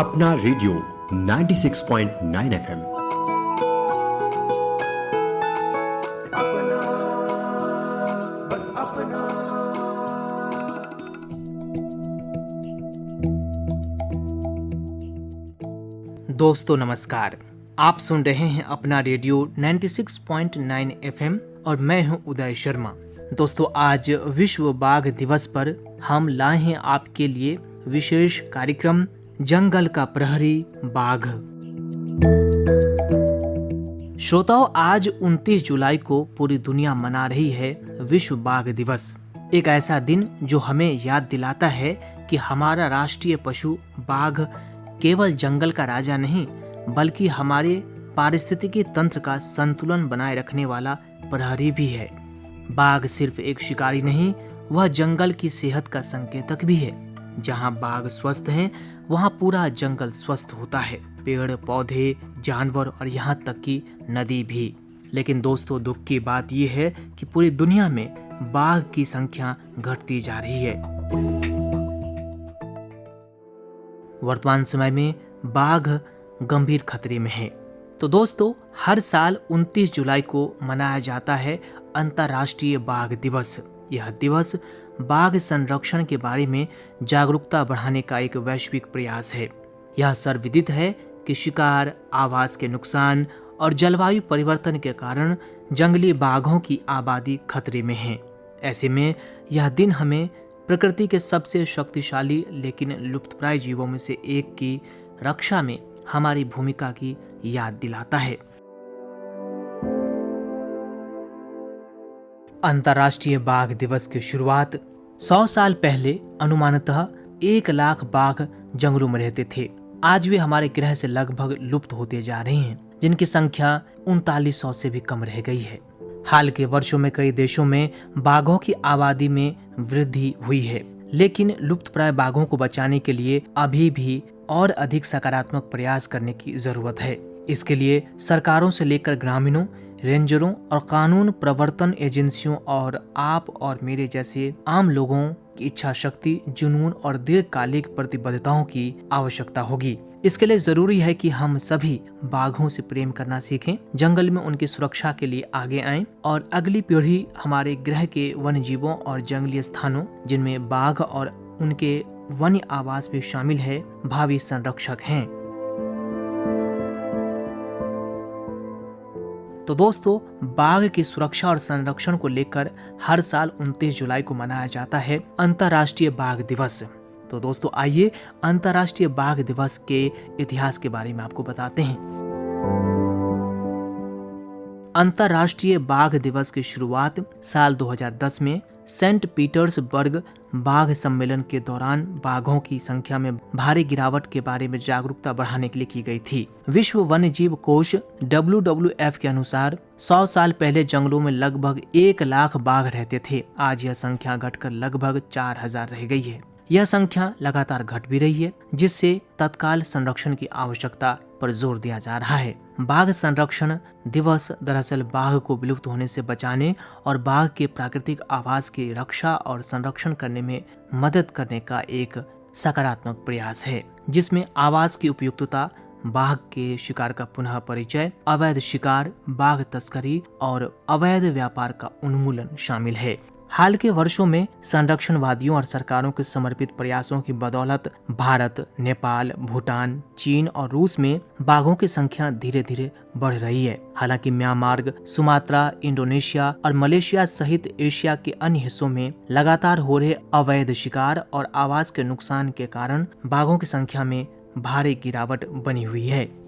अपना radio 96.9 FM. अपना, बस अपना। दोस्तों नमस्कार, आप सुन रहे हैं अपना रेडियो 96.9 एफएम और मैं हूं उदय शर्मा। दोस्तों आज विश्व बाघ दिवस पर हम लाए हैं आपके लिए विशेष कार्यक्रम जंगल का प्रहरी बाघ। श्रोताओं, आज 29 जुलाई को पूरी दुनिया मना रही है विश्व बाघ दिवस। एक ऐसा दिन जो हमें याद दिलाता है कि हमारा राष्ट्रीय पशु बाघ केवल जंगल का राजा नहीं, बल्कि हमारे पारिस्थितिकी तंत्र का संतुलन बनाए रखने वाला प्रहरी भी है। बाघ सिर्फ एक शिकारी नहीं, वह जंगल की सेहत का संकेतक भी है। जहां बाघ स्वस्थ हैं, वहां पूरा जंगल स्वस्थ होता है, पेड़ पौधे, जानवर और यहाँ तक कि नदी भी। लेकिन दोस्तों, दुख की बात यह है कि पूरी दुनिया में बाघ की संख्या घटती जा रही है। वर्तमान समय में बाघ गंभीर खतरे में है। तो दोस्तों, हर साल 29 जुलाई को मनाया जाता है अंतर्राष्ट्रीय बाघ दिवस। यह दिवस बाघ संरक्षण के बारे में जागरूकता बढ़ाने का एक वैश्विक प्रयास है। यह सर्वविदित है कि शिकार, आवास के नुकसान और जलवायु परिवर्तन के कारण जंगली बाघों की आबादी खतरे में है। ऐसे में यह दिन हमें प्रकृति के सबसे शक्तिशाली लेकिन लुप्तप्राय जीवों में से एक की रक्षा में हमारी भूमिका की याद दिलाता है। अंतर्राष्ट्रीय बाघ दिवस की शुरुआत 100 साल पहले अनुमानतः 1 लाख बाघ जंगलों में रहते थे। आज वे हमारे ग्रह से लगभग लुप्त होते जा रहे हैं, जिनकी संख्या 3900 से भी कम रह गई है। हाल के वर्षों में कई देशों में बाघों की आबादी में वृद्धि हुई है, लेकिन लुप्तप्राय बाघों को बचाने के लिए अभी भी और अधिक सकारात्मक प्रयास करने की जरूरत है। इसके लिए सरकारों से लेकर ग्रामीणों, रेंजरों और कानून प्रवर्तन एजेंसियों और आप और मेरे जैसे आम लोगों की इच्छा शक्ति, जुनून और दीर्घकालिक प्रतिबद्धताओं की आवश्यकता होगी। इसके लिए जरूरी है कि हम सभी बाघों से प्रेम करना सीखें, जंगल में उनकी सुरक्षा के लिए आगे आएं और अगली पीढ़ी हमारे ग्रह के वन्य जीवों और जंगली स्थानों, जिनमें बाघ और उनके वन्य आवास भी शामिल है, भावी संरक्षक हैं। तो दोस्तों, बाघ की सुरक्षा और संरक्षण को लेकर हर साल 29 जुलाई को मनाया जाता है अंतर्राष्ट्रीय बाघ दिवस। तो दोस्तों, आइए अंतर्राष्ट्रीय बाघ दिवस के इतिहास के बारे में आपको बताते हैं। अंतर्राष्ट्रीय बाघ दिवस की शुरुआत साल 2010 में सेंट पीटर्सबर्ग बाघ सम्मेलन के दौरान बाघों की संख्या में भारी गिरावट के बारे में जागरूकता बढ़ाने के लिए की गई थी। विश्व वन्यजीव कोष WWF के अनुसार 100 साल पहले जंगलों में लगभग 1 लाख बाघ रहते थे। आज यह संख्या घटकर लगभग 4000 रह गई है। यह संख्या लगातार घट भी रही है, जिससे तत्काल संरक्षण की आवश्यकता पर जोर दिया जा रहा है। बाघ संरक्षण दिवस दरअसल बाघ को विलुप्त होने से बचाने और बाघ के प्राकृतिक आवास की रक्षा और संरक्षण करने में मदद करने का एक सकारात्मक प्रयास है, जिसमें आवास की उपयुक्तता, बाघ के शिकार का पुनः परिचय, अवैध शिकार, बाघ तस्करी और अवैध व्यापार का उन्मूलन शामिल है। हाल के वर्षों में संरक्षणवादियों और सरकारों के समर्पित प्रयासों की बदौलत भारत, नेपाल, भूटान, चीन और रूस में बाघों की संख्या धीरे धीरे बढ़ रही है। हालांकि म्यांमार, सुमात्रा, इंडोनेशिया और मलेशिया सहित एशिया के अन्य हिस्सों में लगातार हो रहे अवैध शिकार और आवास के नुकसान के कारण बाघों की संख्या में भारी गिरावट बनी हुई है।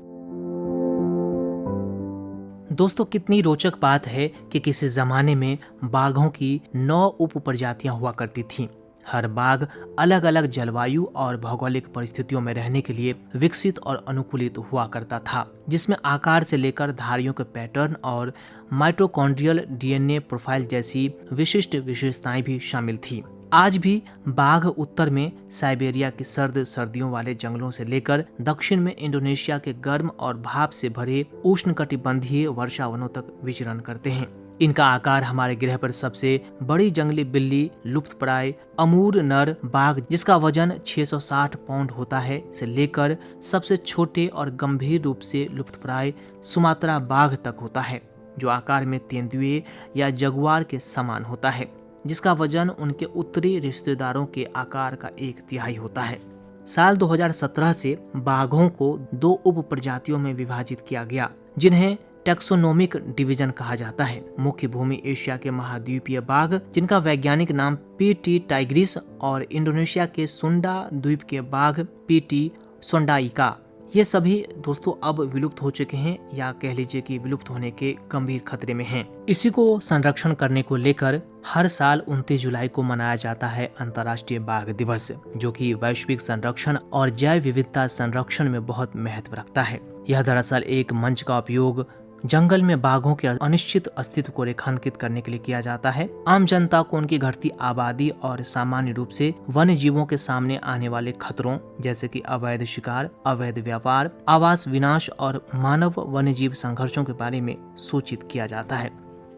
दोस्तों, कितनी रोचक बात है कि किसी जमाने में बाघों की 9 उप प्रजातियां हुआ करती थीं। हर बाघ अलग अलग जलवायु और भौगोलिक परिस्थितियों में रहने के लिए विकसित और अनुकूलित हुआ करता था, जिसमें आकार से लेकर धारियों के पैटर्न और माइटोकॉन्ड्रियल DNA प्रोफाइल जैसी विशिष्ट विशेषताएं भी शामिल थी। आज भी बाघ उत्तर में साइबेरिया के सर्द सर्दियों वाले जंगलों से लेकर दक्षिण में इंडोनेशिया के गर्म और भाप से भरे उष्णकटिबंधीय वर्षावनों तक विचरण करते हैं। इनका आकार हमारे ग्रह पर सबसे बड़ी जंगली बिल्ली लुप्तप्राय अमूर नर बाघ जिसका वजन 660 पाउंड होता है से लेकर सबसे छोटे और गंभीर रूप से लुप्तप्राय सुमात्रा बाघ तक होता है, जो आकार में तेंदुए या जगुआर के समान होता है, जिसका वजन उनके उत्तरी रिश्तेदारों के आकार का 1/3 होता है। साल 2017 से बाघों को 2 उप प्रजातियों में विभाजित किया गया, जिन्हें टेक्सोनोमिक डिवीजन कहा जाता है। मुख्य भूमि एशिया के महाद्वीपीय बाघ, जिनका वैज्ञानिक नाम पीटी टाइग्रिस, और इंडोनेशिया के सुंडा द्वीप के बाघ पीटी सोंडाइका। ये सभी दोस्तों अब विलुप्त हो चुके हैं, या कह लीजिए कि विलुप्त होने के गंभीर खतरे में हैं। इसी को संरक्षण करने को लेकर हर साल 29 जुलाई को मनाया जाता है अंतर्राष्ट्रीय बाघ दिवस, जो कि वैश्विक संरक्षण और जैव विविधता संरक्षण में बहुत महत्व रखता है। यह दरअसल एक मंच का उपयोग जंगल में बाघों के अनिश्चित अस्तित्व को रेखांकित करने के लिए किया जाता है। आम जनता को उनकी घटती आबादी और सामान्य रूप से वन्य जीवों के सामने आने वाले खतरों जैसे कि अवैध शिकार, अवैध व्यापार, आवास विनाश और मानव वन्य जीव संघर्षों के बारे में सूचित किया जाता है।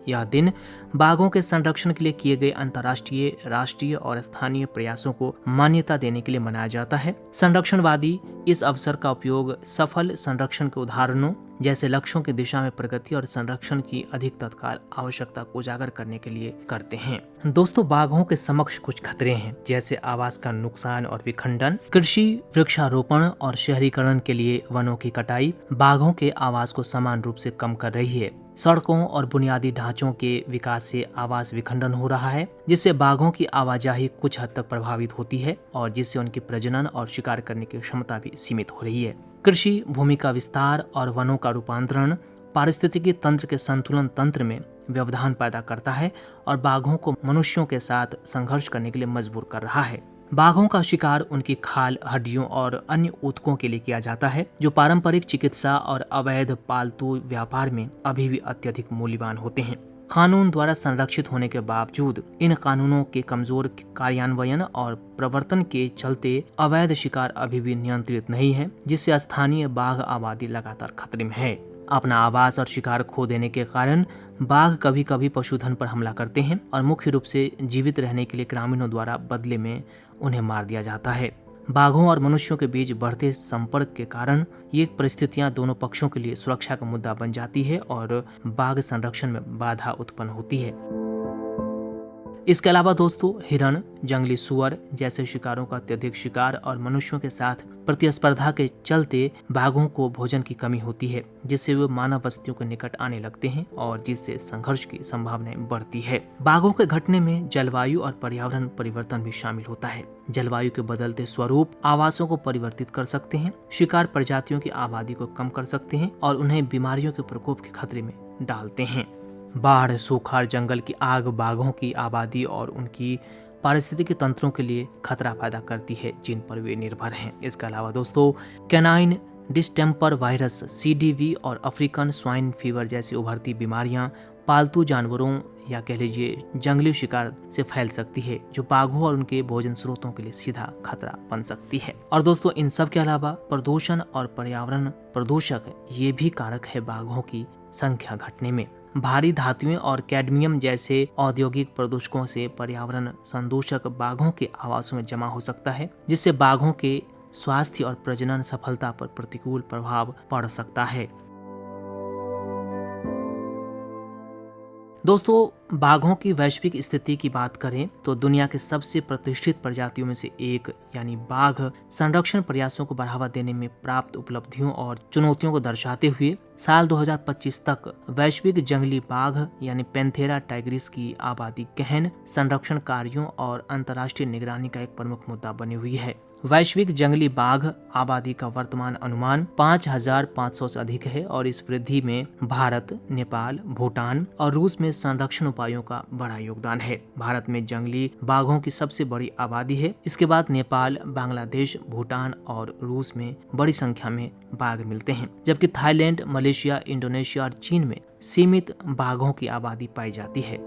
यह दिन बाघों के संरक्षण के लिए किए गए अंतर्राष्ट्रीय, राष्ट्रीय और स्थानीय प्रयासों को मान्यता देने के लिए मनाया जाता है। संरक्षणवादी इस अवसर का उपयोग सफल संरक्षण के उदाहरणों जैसे लक्ष्यों की दिशा में प्रगति और संरक्षण की अधिक तत्काल आवश्यकता को उजागर करने के लिए करते हैं। दोस्तों, बाघों के समक्ष कुछ खतरे हैं, जैसे आवास का नुकसान और विखंडन, कृषि, वृक्षारोपण और शहरीकरण के लिए वनों की कटाई बाघों के आवास को समान रूप से कम कर रही है। सड़कों और बुनियादी ढांचों के विकास से आवास विखंडन हो रहा है, जिससे बाघों की आवाजाही कुछ हद तक प्रभावित होती है और जिससे उनकी प्रजनन और शिकार करने की क्षमता भी सीमित हो रही है। कृषि भूमि का विस्तार और वनों का रूपांतरण पारिस्थितिकी तंत्र के संतुलन तंत्र में व्यवधान पैदा करता है और बाघों को मनुष्यों के साथ संघर्ष करने के लिए मजबूर कर रहा है। बाघों का शिकार उनकी खाल, हड्डियों और अन्य ऊतकों के लिए किया जाता है, जो पारंपरिक चिकित्सा और अवैध पालतू व्यापार में अभी भी अत्यधिक मूल्यवान होते हैं। कानून द्वारा संरक्षित होने के बावजूद इन कानूनों के कमजोर कार्यान्वयन और प्रवर्तन के चलते अवैध शिकार अभी भी नियंत्रित नहीं है, जिससे स्थानीय बाघ आबादी लगातार खतरे में है। अपना आवास और शिकार खो देने के कारण बाघ कभी कभी पशुधन पर हमला करते हैं और मुख्य रूप से जीवित रहने के लिए ग्रामीणों द्वारा बदले में उन्हें मार दिया जाता है। बाघों और मनुष्यों के बीच बढ़ते संपर्क के कारण ये परिस्थितियां दोनों पक्षों के लिए सुरक्षा का मुद्दा बन जाती है और बाघ संरक्षण में बाधा उत्पन्न होती है। इसके अलावा दोस्तों, हिरण, जंगली सुअर जैसे शिकारों का अत्यधिक शिकार और मनुष्यों के साथ प्रतिस्पर्धा के चलते बाघों को भोजन की कमी होती है, जिससे वे मानव बस्तियों के निकट आने लगते हैं और जिससे संघर्ष की संभावनाएं बढ़ती है। बाघों के घटने में जलवायु और पर्यावरण परिवर्तन भी शामिल होता है। जलवायु के बदलते स्वरूप आवासों को परिवर्तित कर सकते हैं, शिकार प्रजातियों की आबादी को कम कर सकते हैं और उन्हें बीमारियों के प्रकोप के खतरे में डालते हैं। बाढ़, सूखा, जंगल की आग बाघों की आबादी और उनकी पारिस्थितिकी तंत्रों के लिए खतरा पैदा करती है, जिन पर वे निर्भर हैं। इसके अलावा दोस्तों, कैनाइन डिस्टेम्पर वायरस, CDV और अफ्रीकन स्वाइन फीवर जैसी उभरती बीमारियां पालतू जानवरों या कह लीजिए जंगली शिकार से फैल सकती है, जो बाघों और उनके भोजन स्रोतों के लिए सीधा खतरा बन सकती है। और दोस्तों, इन सब के अलावा प्रदूषण और पर्यावरण प्रदूषक ये भी कारक है बाघों की संख्या घटने में। भारी धातुएं और कैडमियम जैसे औद्योगिक प्रदूषकों से पर्यावरण संदूषक बाघों के आवासों में जमा हो सकता है, जिससे बाघों के स्वास्थ्य और प्रजनन सफलता पर प्रतिकूल प्रभाव पड़ सकता है। दोस्तों, बाघों की वैश्विक स्थिति की बात करें तो दुनिया के सबसे प्रतिष्ठित प्रजातियों में से एक यानी बाघ संरक्षण प्रयासों को बढ़ावा देने में प्राप्त उपलब्धियों और चुनौतियों को दर्शाते हुए साल 2025 तक वैश्विक जंगली बाघ यानी पैंथेरा टाइग्रिस की आबादी गहन संरक्षण कार्यों और अंतर्राष्ट्रीय निगरानी का एक प्रमुख मुद्दा बनी हुई है। वैश्विक जंगली बाघ आबादी का वर्तमान अनुमान 5,500 से अधिक है और इस वृद्धि में भारत, नेपाल, भूटान और रूस में संरक्षण उपायों का बड़ा योगदान है। भारत में जंगली बाघों की सबसे बड़ी आबादी है। इसके बाद नेपाल, बांग्लादेश, भूटान और रूस में बड़ी संख्या में बाघ मिलते हैं, जबकि थाईलैंड, मलेशिया, इंडोनेशिया और चीन में सीमित बाघों की आबादी पाई जाती है।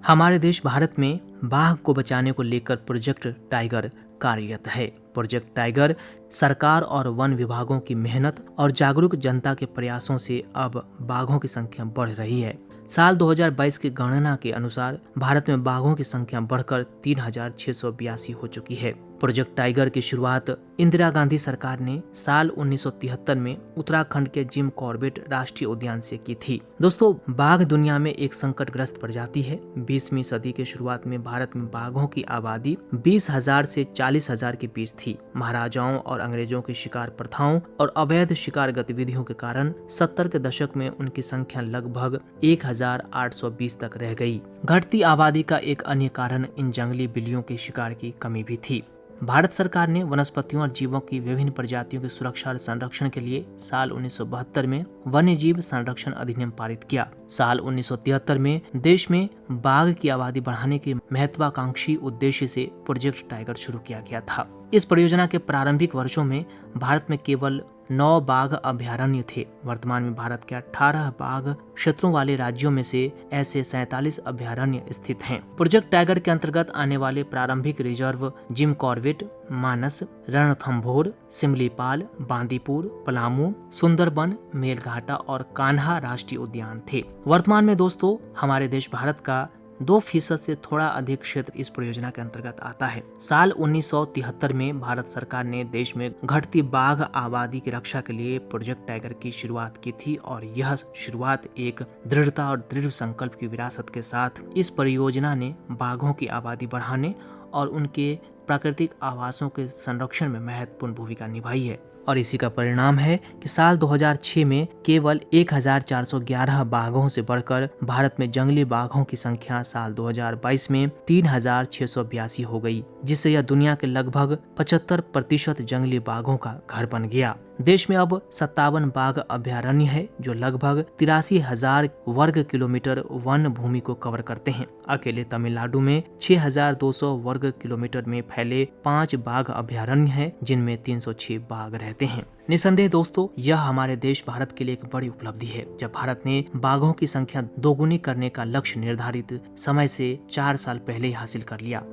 हमारे देश भारत में बाघ को बचाने को लेकर प्रोजेक्ट टाइगर कार्यरत है। प्रोजेक्ट टाइगर सरकार और वन विभागों की मेहनत और जागरूक जनता के प्रयासों से अब बाघों की संख्या बढ़ रही है। साल 2022 की गणना के अनुसार भारत में बाघों की संख्या बढ़कर 3682 हो चुकी है। प्रोजेक्ट टाइगर की शुरुआत इंदिरा गांधी सरकार ने साल 1973 में उत्तराखंड के जिम कॉर्बेट राष्ट्रीय उद्यान से की थी। दोस्तों, बाघ दुनिया में एक संकटग्रस्त प्रजाति है। 20वीं सदी के शुरुआत में भारत में बाघों की आबादी 20,000 से 40,000 के बीच थी। महाराजाओं और अंग्रेजों की शिकार प्रथाओं और अवैध शिकार गतिविधियों के कारण 70 के दशक में उनकी संख्या लगभग 1,820 तक रह गई। घटती आबादी का एक अन्य कारण इन जंगली बिल्लियों के शिकार की कमी भी थी। भारत सरकार ने वनस्पतियों और जीवों की विभिन्न प्रजातियों की सुरक्षा और संरक्षण के लिए साल 1972 में वन्य जीव संरक्षण अधिनियम पारित किया। साल 1973 में देश में बाघ की आबादी बढ़ाने के महत्वाकांक्षी उद्देश्य से प्रोजेक्ट टाइगर शुरू किया गया था। इस परियोजना के प्रारंभिक वर्षों में भारत में केवल 9 बाघ अभयारण्य थे। वर्तमान में भारत के 18 बाघ क्षेत्रों वाले राज्यों में से ऐसे 47 अभयारण्य स्थित हैं। प्रोजेक्ट टाइगर के अंतर्गत आने वाले प्रारंभिक रिजर्व जिम कॉर्बेट, मानस, रणथंभौर, सिमलीपाल, बांदीपुर, पलामू, सुंदरबन, मेलघाटा और कान्हा राष्ट्रीय उद्यान थे। वर्तमान में दोस्तों हमारे देश भारत का 2% से थोड़ा अधिक क्षेत्र इस परियोजना के अंतर्गत आता है। साल 1973 में भारत सरकार ने देश में घटती बाघ आबादी की रक्षा के लिए प्रोजेक्ट टाइगर की शुरुआत की थी और यह शुरुआत एक दृढ़ता और दृढ़ संकल्प की विरासत के साथ इस परियोजना ने बाघों की आबादी बढ़ाने और उनके प्राकृतिक आवासों के संरक्षण में महत्वपूर्ण भूमिका निभाई है। और इसी का परिणाम है कि साल 2006 में केवल 1411 बाघों से बढ़कर भारत में जंगली बाघों की संख्या साल 2022 में 3682 हो गई, जिससे यह दुनिया के लगभग 75% जंगली बाघों का घर बन गया। देश में अब 57 बाघ अभयारण्य है जो लगभग 83,000 वर्ग किलोमीटर वन भूमि को कवर करते हैं। अकेले तमिलनाडु में 6,200 वर्ग किलोमीटर में फैले 5 बाघ अभयारण्य हैं, जिनमें 306 बाघ रहते हैं। निसंदेह दोस्तों, यह हमारे देश भारत के लिए एक बड़ी उपलब्धि है जब भारत ने बाघों की संख्या दोगुनी करने का लक्ष्य निर्धारित समय से 4 साल पहले ही हासिल कर लिया।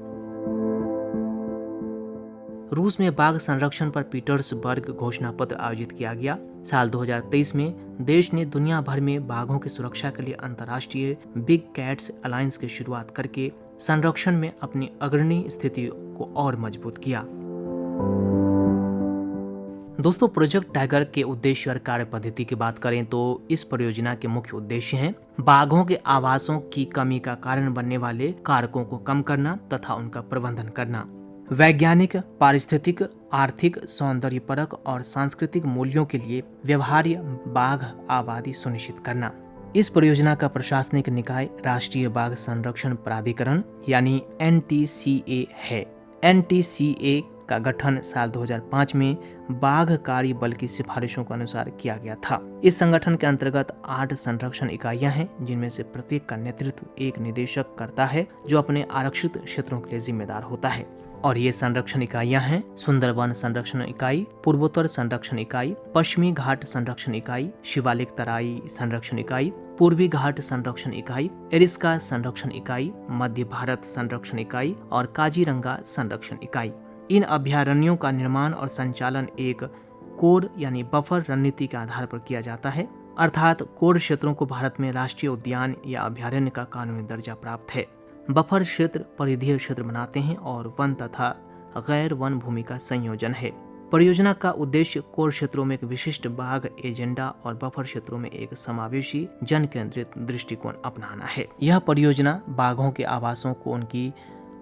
रूस में बाघ संरक्षण पर पीटर्सबर्ग घोषणा पत्र आयोजित किया गया। साल 2023 में देश ने दुनिया भर में बाघों की सुरक्षा के लिए अंतर्राष्ट्रीय बिग कैट्स अलायंस की शुरुआत करके संरक्षण में अपनी अग्रणी स्थिति को और मजबूत किया। दोस्तों, प्रोजेक्ट टाइगर के उद्देश्य और कार्य पद्धति की बात करें तो इस परियोजना के मुख्य उद्देश्य हैं बाघों के आवासों की कमी का कारण बनने वाले कारकों को कम करना तथा उनका प्रबंधन करना, वैज्ञानिक, पारिस्थितिक, आर्थिक, सौंदर्यपरक और सांस्कृतिक मूल्यों के लिए व्यवहार्य बाघ आबादी सुनिश्चित करना। इस परियोजना का प्रशासनिक निकाय राष्ट्रीय बाघ संरक्षण प्राधिकरण यानी NTCA है। NTCA का गठन साल 2005 में बाघ कार्य बल की सिफारिशों के अनुसार किया गया था। इस संगठन के अंतर्गत 8 संरक्षण इकाइयां हैं, जिनमें से प्रत्येक का नेतृत्व एक निदेशक करता है जो अपने आरक्षित क्षेत्रों के लिए जिम्मेदार होता है। और ये संरक्षण इकाइयां हैं सुंदरवन संरक्षण इकाई, पूर्वोत्तर संरक्षण इकाई, पश्चिमी घाट संरक्षण इकाई, शिवालिक तराई संरक्षण इकाई, पूर्वी घाट संरक्षण इकाई, एरिस्का संरक्षण इकाई, मध्य भारत संरक्षण इकाई और काजीरंगा संरक्षण इकाई। इन अभयारण्यों का निर्माण और संचालन एक कोड यानी बफर रणनीति के आधार पर किया जाता है, अर्थात कोड क्षेत्रों को भारत में राष्ट्रीय उद्यान या अभयारण्य का कानूनी दर्जा प्राप्त है। बफर क्षेत्र परिधीय क्षेत्र बनाते हैं और वन तथा गैर वन भूमि का संयोजन है। परियोजना का उद्देश्य कोर क्षेत्रों में एक विशिष्ट बाघ एजेंडा और बफर क्षेत्रों में एक समावेशी जन केंद्रित दृष्टिकोण अपनाना है। यह परियोजना बाघों के आवासों को उनकी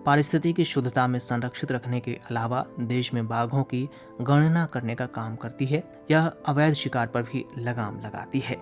पारिस्थितिकी शुद्धता में संरक्षित रखने के अलावा देश में बाघों की गणना करने का काम करती है। यह अवैध शिकार पर भी लगाम लगाती है।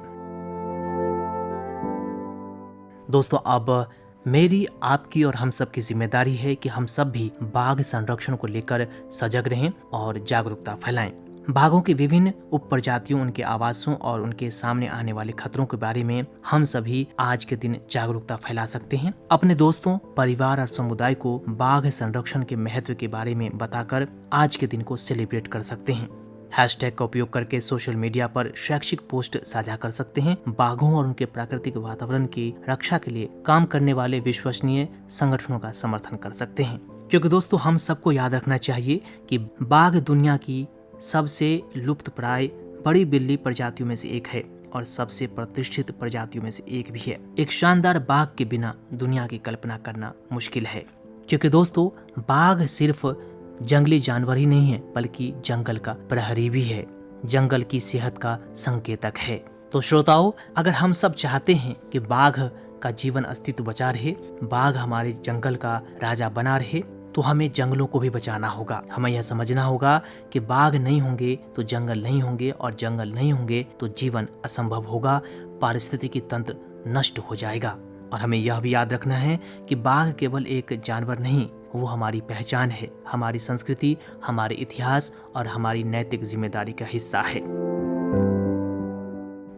दोस्तों, अब मेरी, आपकी और हम सब की जिम्मेदारी है कि हम सब भी बाघ संरक्षण को लेकर सजग रहें और जागरूकता फैलाएं। बाघों की विभिन्न उपप्रजातियों, उनके आवासों और उनके सामने आने वाले खतरों के बारे में हम सभी आज के दिन जागरूकता फैला सकते हैं। अपने दोस्तों, परिवार और समुदाय को बाघ संरक्षण के महत्व के बारे में बताकर आज के दिन को सेलिब्रेट कर सकते हैं। हैशटैग का उपयोग करके सोशल मीडिया पर शैक्षिक पोस्ट साझा कर सकते हैं। बाघों और उनके प्राकृतिक वातावरण की रक्षा के लिए काम करने वाले विश्वसनीय संगठनों का समर्थन कर सकते हैं। क्योंकि दोस्तों, हम सबको याद रखना चाहिए कि बाघ दुनिया की सबसे लुप्तप्राय बड़ी बिल्ली प्रजातियों में से एक है और सबसे प्रतिष्ठित प्रजातियों में से एक भी है। एक शानदार बाघ के बिना दुनिया की कल्पना करना मुश्किल है। क्योंकि दोस्तों, बाघ सिर्फ जंगली जानवर ही नहीं है, बल्कि जंगल का प्रहरी भी है, जंगल की सेहत का संकेतक है। तो श्रोताओं, अगर हम सब चाहते हैं कि बाघ का जीवन अस्तित्व बचा रहे, बाघ हमारे जंगल का राजा बना रहे, तो हमें जंगलों को भी बचाना होगा। हमें यह समझना होगा कि बाघ नहीं होंगे तो जंगल नहीं होंगे, और जंगल नहीं होंगे तो जीवन असंभव होगा, पारिस्थितिकी तंत्र नष्ट हो जाएगा। और हमें यह भी याद रखना है कि बाघ केवल एक जानवर नहीं, वो हमारी पहचान है, हमारी संस्कृति, हमारे इतिहास और हमारी नैतिक जिम्मेदारी का हिस्सा है।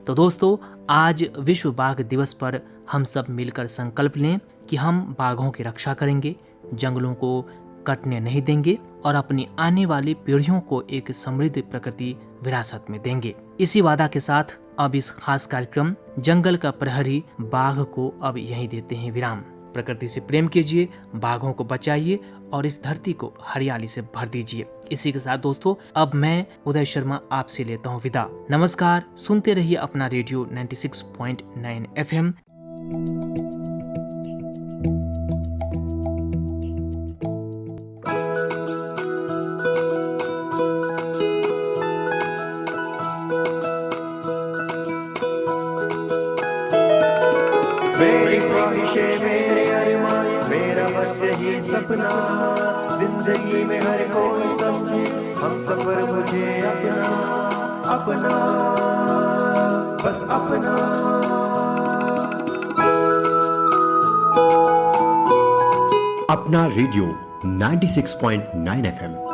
तो दोस्तों, आज विश्व बाघ दिवस पर हम सब मिलकर संकल्प लें कि हम बाघों की रक्षा करेंगे, जंगलों को कटने नहीं देंगे और अपनी आने वाली पीढ़ियों को एक समृद्ध प्रकृति विरासत में देंगे। इसी वादा के साथ अब इस खास कार्यक्रम जंगल का प्रहरी बाघ को अब यहीं देते हैं विराम। प्रकृति से प्रेम कीजिए, बाघों को बचाइए और इस धरती को हरियाली से भर दीजिए। इसी के साथ दोस्तों, अब मैं उदय शर्मा आपसे लेता हूँ विदा। नमस्कार, सुनते रहिए अपना रेडियो 96.9 FM। मेरी ख्वाहिशें, मेरे अरमान, मेरा बस यही सपना, जिंदगी में हर कोई समझे हम सफर मुझे अपना, अपना, बस अपना। अपना रेडियो 96.9 FM